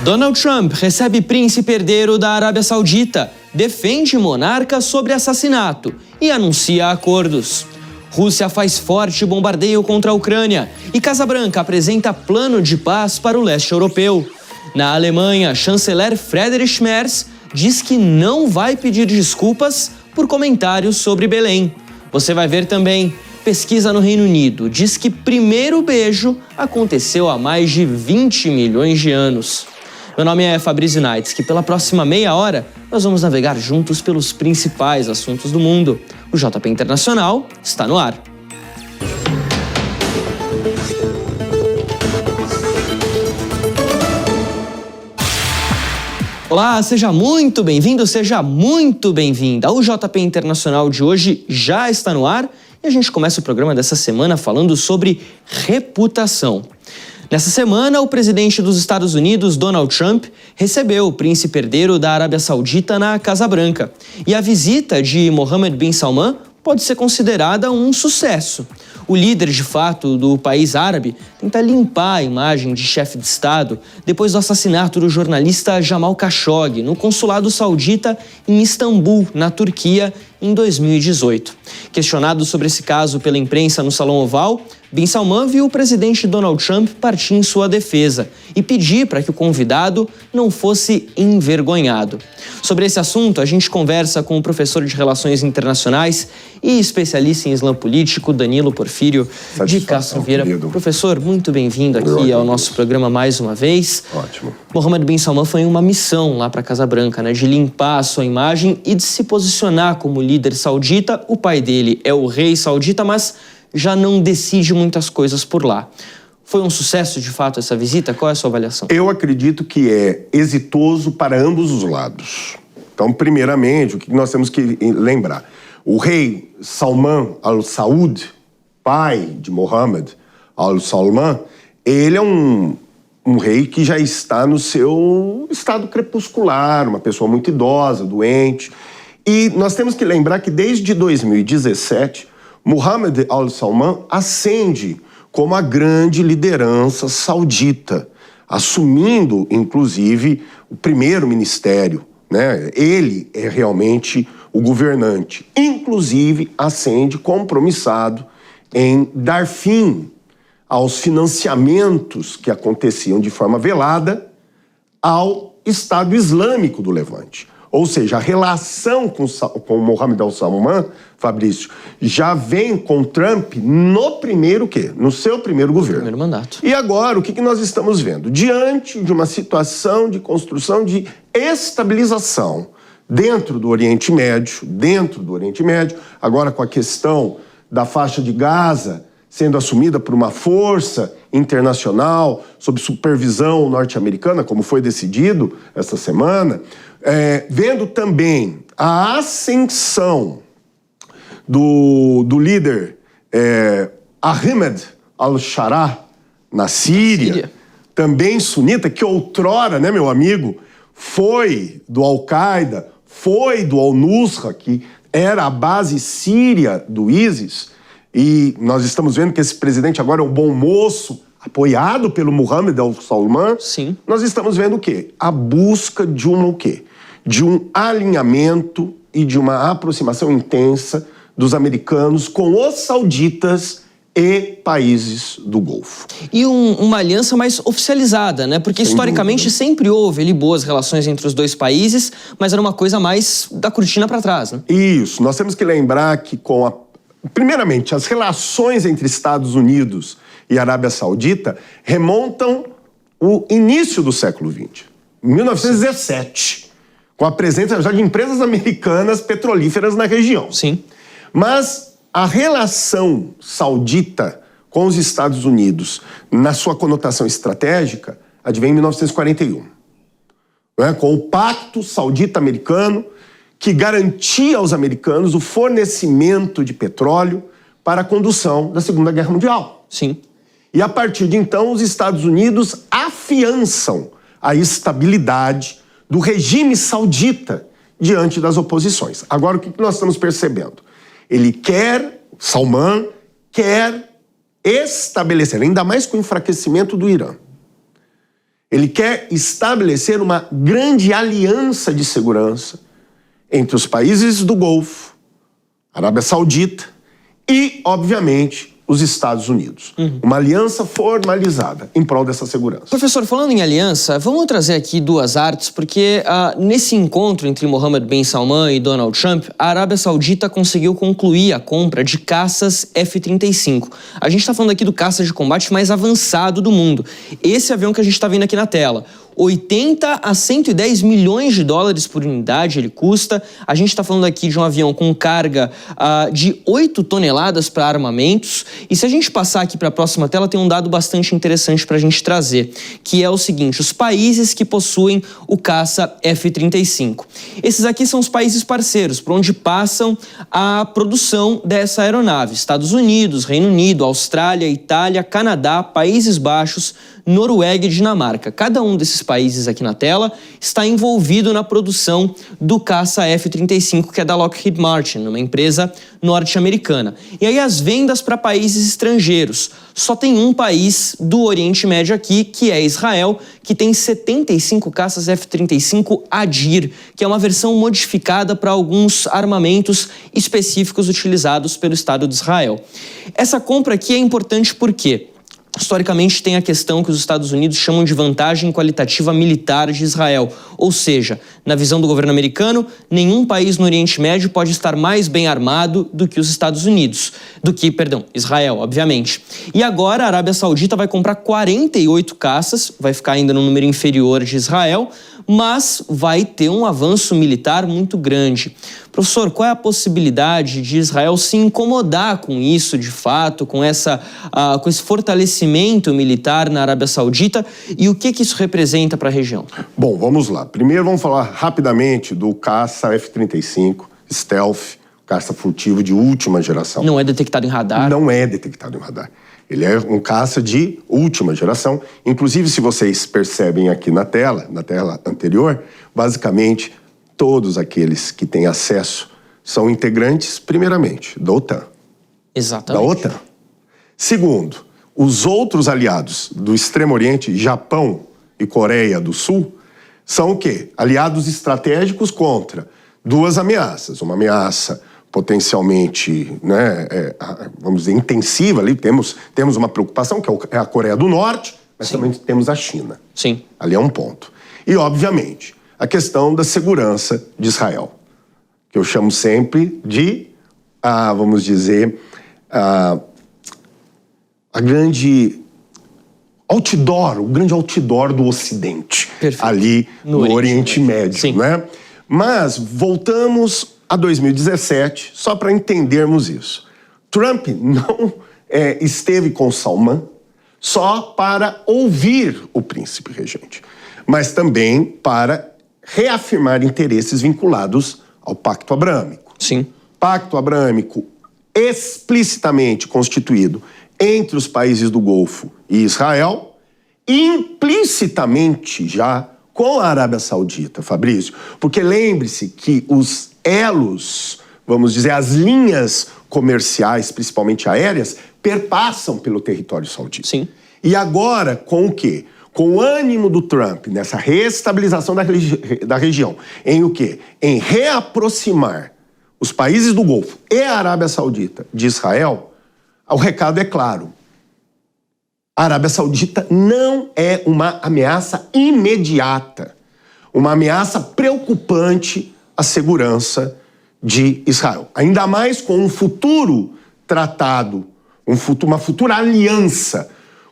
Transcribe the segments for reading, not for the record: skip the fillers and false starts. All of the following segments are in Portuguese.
Donald Trump recebe príncipe herdeiro da Arábia Saudita, defende monarca sobre assassinato e anuncia acordos. Rússia faz forte bombardeio contra a Ucrânia e Casa Branca apresenta plano de paz para o leste europeu. Na Alemanha, chanceler Friedrich Merz diz que não vai pedir desculpas por comentários sobre Belém. Você vai ver também, pesquisa no Reino Unido diz que primeiro beijo aconteceu há mais de 20 milhões de anos. Meu nome é Fabrício Naitz, que pela próxima meia hora nós vamos navegar juntos pelos principais assuntos do mundo. O JP Internacional está no ar. Olá, seja muito bem-vindo, seja muito bem-vinda. O JP Internacional de hoje já está no ar e a gente começa o programa dessa semana falando sobre reputação. Nessa semana, o presidente dos Estados Unidos, Donald Trump, recebeu o príncipe herdeiro da Arábia Saudita na Casa Branca. E a visita de Mohammed bin Salman pode ser considerada um sucesso. O líder, de fato, do país árabe tenta limpar a imagem de chefe de Estado depois do assassinato do jornalista Jamal Khashoggi no consulado saudita em Istambul, na Turquia, em 2018. Questionado sobre esse caso pela imprensa no Salão Oval, Bin Salman viu o presidente Donald Trump partir em sua defesa e pedir para que o convidado não fosse envergonhado. Sobre esse assunto, a gente conversa com o professor de Relações Internacionais e especialista em Islã Político, Danilo Porfírio de Castro Vieira. Querido. Professor, muito bem-vindo aqui ao nosso programa mais uma vez. Ótimo. Mohammed bin Salman foi em uma missão lá para a Casa Branca, de limpar a sua imagem e de se posicionar como líder saudita. O pai dele é o rei saudita, mas já não decide muitas coisas por lá. Foi um sucesso, de fato, essa visita? Qual é a sua avaliação? Eu acredito que é exitoso para ambos os lados. Então, primeiramente, o que nós temos que lembrar? O rei Salman Al Saud, pai de Mohammed Al Salman, ele é um rei que já está no seu estado crepuscular, uma pessoa muito idosa, doente. E nós temos que lembrar que desde 2017, Mohammed Al Salman ascende como a grande liderança saudita, assumindo, inclusive, o primeiro ministério, né? Ele é realmente o governante. Inclusive, ascende compromissado em dar fim aos financiamentos que aconteciam de forma velada ao Estado Islâmico do Levante. Ou seja, a relação com Mohammed Al Salman, Fabrício, já vem com Trump no primeiro quê? No seu primeiro governo. Primeiro mandato. E agora, o que nós estamos vendo? Diante de uma situação de construção de estabilização dentro do Oriente Médio, agora com a questão da faixa de Gaza sendo assumida por uma força internacional sob supervisão norte-americana, como foi decidido esta semana, vendo também a ascensão do líder Ahmed al-Sharaa na Síria, também sunita, que outrora, né, meu amigo, foi do Al-Qaeda, foi do Al-Nusra, que era a base síria do ISIS, e nós estamos vendo que esse presidente agora é um bom moço, apoiado pelo Mohammed Al Salman. Sim. Nós estamos vendo o quê? A busca de o quê? De um alinhamento e de uma aproximação intensa dos americanos com os sauditas e países do Golfo. E uma aliança mais oficializada, né? Porque historicamente sempre houve ali boas relações entre os dois países, mas era uma coisa mais da cortina para trás, né? Isso. Nós temos que lembrar que primeiramente, as relações entre Estados Unidos e Arábia Saudita remontam o início do século XX, 1917, com a presença já de empresas americanas petrolíferas na região. Sim. Mas a relação saudita com os Estados Unidos, na sua conotação estratégica, advém em 1941, né, com o Pacto Saudita-Americano, que garantia aos americanos o fornecimento de petróleo para a condução da Segunda Guerra Mundial. Sim. E a partir de então, os Estados Unidos afiançam a estabilidade do regime saudita diante das oposições. Agora, o que nós estamos percebendo? Salman quer estabelecer, ainda mais com o enfraquecimento do Irã, Ele quer estabelecer uma grande aliança de segurança entre os países do Golfo, Arábia Saudita e, obviamente, os Estados Unidos. Uma aliança formalizada em prol dessa segurança. Professor, falando em aliança, vamos trazer aqui duas artes, porque nesse encontro entre Mohammed bin Salman e Donald Trump, a Arábia Saudita conseguiu concluir a compra de caças F-35. A gente está falando aqui do caça de combate mais avançado do mundo. Esse avião que a gente está vendo aqui na tela. 80 a 110 milhões de dólares por unidade ele custa. A gente está falando aqui de um avião com carga de 8 toneladas para armamentos. E se a gente passar aqui para a próxima tela, tem um dado bastante interessante para a gente trazer, que é o seguinte: os países que possuem o caça F-35. Esses aqui são os países parceiros, por onde passam a produção dessa aeronave. Estados Unidos, Reino Unido, Austrália, Itália, Canadá, Países Baixos, Noruega e Dinamarca. Cada um desses países aqui na tela está envolvido na produção do caça F-35, que é da Lockheed Martin, uma empresa norte-americana. E aí as vendas para países estrangeiros. Só tem um país do Oriente Médio aqui, que é Israel, que tem 75 caças F-35 Adir, que é uma versão modificada para alguns armamentos específicos utilizados pelo Estado de Israel. Essa compra aqui é importante porque historicamente tem a questão que os Estados Unidos chamam de vantagem qualitativa militar de Israel. Ou seja, na visão do governo americano, nenhum país no Oriente Médio pode estar mais bem armado do que os Estados Unidos. Israel, obviamente. E agora a Arábia Saudita vai comprar 48 caças, vai ficar ainda no número inferior de Israel, mas vai ter um avanço militar muito grande. Professor, qual é a possibilidade de Israel se incomodar com isso, de fato, com esse fortalecimento militar na Arábia Saudita, e o que isso representa para a região? Bom, vamos lá. Primeiro vamos falar rapidamente do caça F-35 Stealth, caça furtivo de última geração. Não é detectado em radar? Não é detectado em radar. Ele é um caça de última geração. Inclusive, se vocês percebem aqui na tela anterior, basicamente, todos aqueles que têm acesso são integrantes, primeiramente, da OTAN. Exatamente. Da OTAN. Segundo, os outros aliados do Extremo Oriente, Japão e Coreia do Sul, são o quê? Aliados estratégicos contra duas ameaças. Uma ameaça potencialmente, vamos dizer, intensiva ali. Temos uma preocupação, que é a Coreia do Norte, mas também temos a China. Sim. Ali é um ponto. E, obviamente, a questão da segurança de Israel, que eu chamo sempre de, vamos dizer, a grande outdoor, o grande outdoor do Ocidente. Perfeito. Ali no Oriente Médio. Sim. Né? Mas voltamos a 2017, só para entendermos isso. Trump não esteve com Salman só para ouvir o príncipe regente, mas também para reafirmar interesses vinculados ao Pacto Abrâmico. Sim. Pacto Abrâmico explicitamente constituído entre os países do Golfo e Israel, implicitamente já com a Arábia Saudita, Fabrício. Porque lembre-se que os elos, vamos dizer, as linhas comerciais, principalmente aéreas, perpassam pelo território saudita. Sim. E agora, com o quê? Com o ânimo do Trump nessa reestabilização da região, em o quê? Em reaproximar os países do Golfo e a Arábia Saudita de Israel, o recado é claro. A Arábia Saudita não é uma ameaça imediata, uma ameaça preocupante à segurança de Israel. Ainda mais com um futuro tratado, uma futura aliança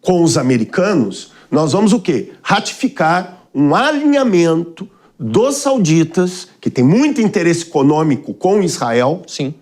com os americanos, nós vamos o quê? Ratificar um alinhamento dos sauditas, que tem muito interesse econômico com Israel. Sim.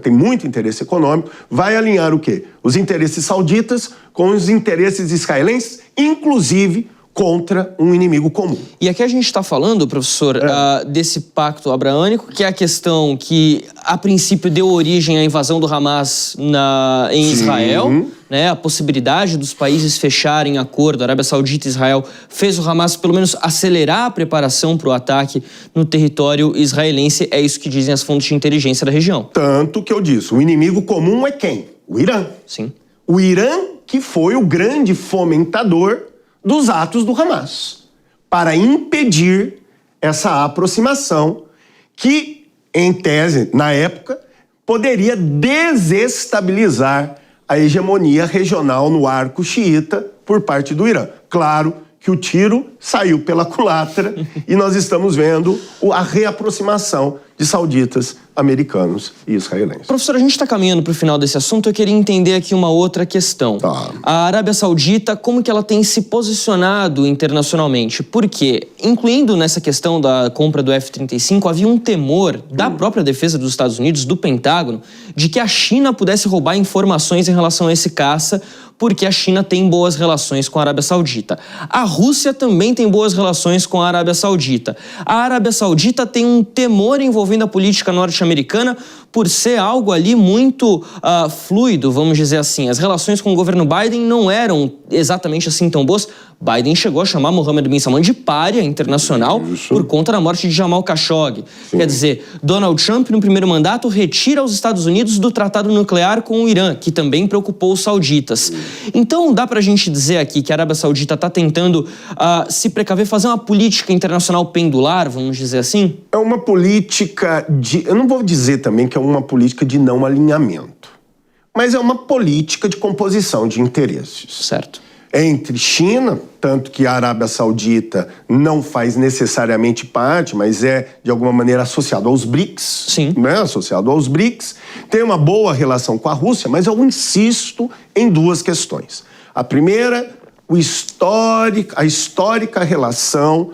Tem muito interesse econômico, vai alinhar o quê? Os interesses sauditas com os interesses israelenses, inclusive contra um inimigo comum. E aqui a gente está falando, professor, desse pacto abraâmico, que é a questão que, a princípio, deu origem à invasão do Hamas em Israel, né? A possibilidade dos países fecharem acordo, a Arábia Saudita e Israel, fez o Hamas, pelo menos, acelerar a preparação para o ataque no território israelense. É isso que dizem as fontes de inteligência da região. Tanto que eu disse, o inimigo comum é quem? O Irã. Sim. O Irã que foi o grande fomentador dos atos do Hamas. para impedir essa aproximação que, em tese, na época, poderia desestabilizar a hegemonia regional no arco xiita por parte do Irã. Claro que o tiro saiu pela culatra e nós estamos vendo a reaproximação de sauditas, americanos e israelenses. Professor, a gente está caminhando para o final desse assunto, eu queria entender aqui uma outra questão. Tá. A Arábia Saudita, como que ela tem se posicionado internacionalmente? Por quê? Incluindo nessa questão da compra do F-35, havia um temor da própria defesa dos Estados Unidos, do Pentágono, de que a China pudesse roubar informações em relação a esse caça, porque a China tem boas relações com a Arábia Saudita. A Rússia também tem boas relações com a Arábia Saudita. A Arábia Saudita tem um temor envolvendo a política norte-americana por ser algo ali muito fluido, vamos dizer assim. As relações com o governo Biden não eram exatamente assim tão boas. Biden chegou a chamar Mohammed bin Salman de pária internacional por conta da morte de Jamal Khashoggi. Sim. Quer dizer, Donald Trump, no primeiro mandato, retira os Estados Unidos do tratado nuclear com o Irã, que também preocupou os sauditas. Então, dá pra gente dizer aqui que a Arábia Saudita está tentando se precaver, fazer uma política internacional pendular, vamos dizer assim? É uma política de... Eu não vou dizer também que é uma política de não alinhamento, mas é uma política de composição de interesses. Certo. Entre China, tanto que a Arábia Saudita não faz necessariamente parte, mas é, de alguma maneira, associado aos BRICS. Sim. Né? Associado aos BRICS. Tem uma boa relação com a Rússia, mas eu insisto em duas questões. A primeira, a histórica relação,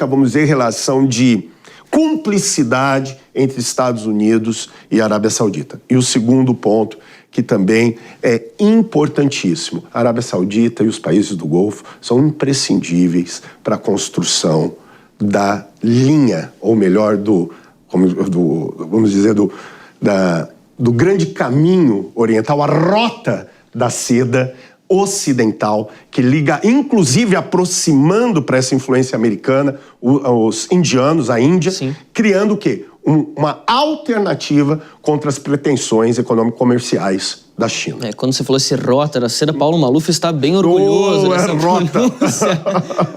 vamos dizer, relação de cumplicidade entre Estados Unidos e Arábia Saudita. E o segundo ponto, que também é importantíssimo. A Arábia Saudita e os países do Golfo são imprescindíveis para a construção da linha, ou melhor, do grande caminho oriental, a rota da seda ocidental, que liga, inclusive aproximando para essa influência americana, os indianos, a Índia, Sim. criando o quê? Uma alternativa contra as pretensões econômico-comerciais da China. Quando você falou esse rota da seda, Paulo Maluf está bem orgulhoso dessa rota.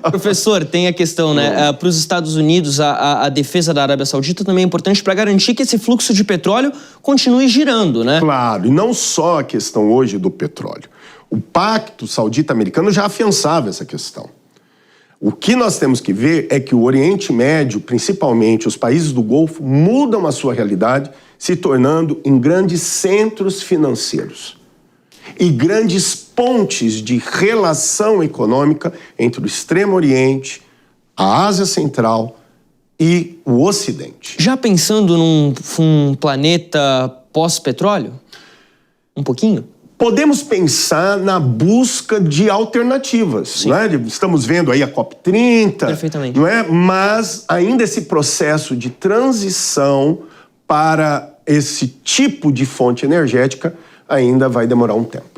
Professor, tem a questão, né? Para os Estados Unidos, a defesa da Arábia Saudita também é importante para garantir que esse fluxo de petróleo continue girando, né? Claro, e não só a questão hoje do petróleo. O pacto saudita-americano já afiançava essa questão. O que nós temos que ver é que o Oriente Médio, principalmente os países do Golfo, mudam a sua realidade, se tornando em grandes centros financeiros e grandes pontes de relação econômica entre o Extremo Oriente, a Ásia Central e o Ocidente. Já pensando num planeta pós-petróleo? Um pouquinho? Podemos pensar na busca de alternativas, não é? Estamos vendo aí a COP30, Perfeitamente. Não é? Mas ainda esse processo de transição para esse tipo de fonte energética ainda vai demorar um tempo.